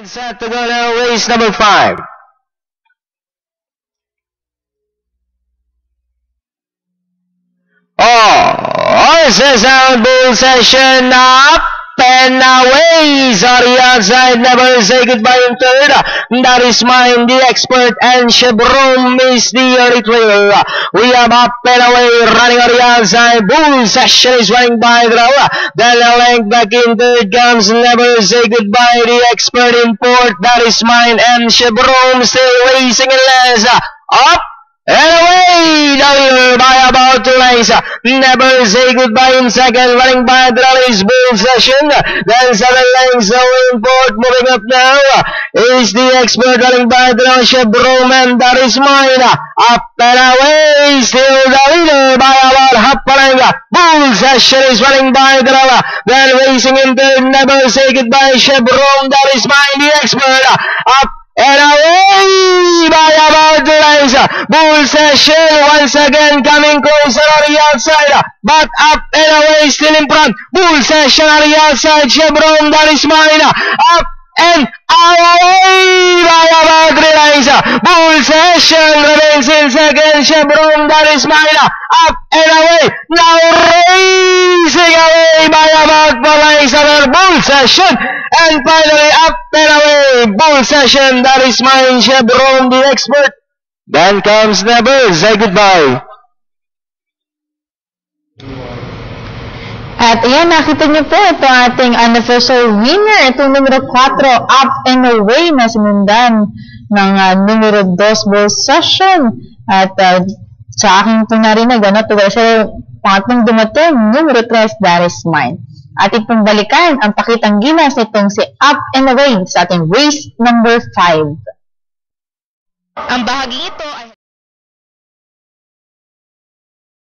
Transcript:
Set to go now, race number 5. Horses out, bull session up and away. Sorry, outside, never say goodbye in third. That is mine, the expert, and Chevron is the early trailer. We have up and away, running on the outside. Bull session is running by the row. Then a length back in third comes, never say goodbye, the expert in fourth. That is mine, and Chevron still racing in last. Up and away, the leader by about 2 lengths. Never say goodbye in second, running by the rally's bull session. Then 7 lengths away in fourth, moving up now is the expert, running by the Chevron, and that is mine. Up and away, still the leader by about half a length. Bull session is running by the row. Then racing in third, never say goodbye, Chevron, that is mine, the expert. Up and away by about 2 lengths. Bull session once again coming closer on the outside, but up and away still in front. Bull session on the outside, Chevron, that is mine. Up and away by about 3 lengths. Bull session remains in second, Chevron, that is mine. Up and away, now racing away by about 4 lengths over bull session. And finally, up and away, bull session, that is mine, Chevron, the expert. Then comes never say goodbye. At ayan, nakita niyo po ito ating unofficial winner. Itong numero 4, up and away, na sinundan ng numero 2, bull session. At sa aking po narinig, ito siya pangatlong dumating, numero 3, that is mine. Ating pong balikan ang pakitang gilas nitong si Up and Away sa ating race number 5. Ang bahagi ito ay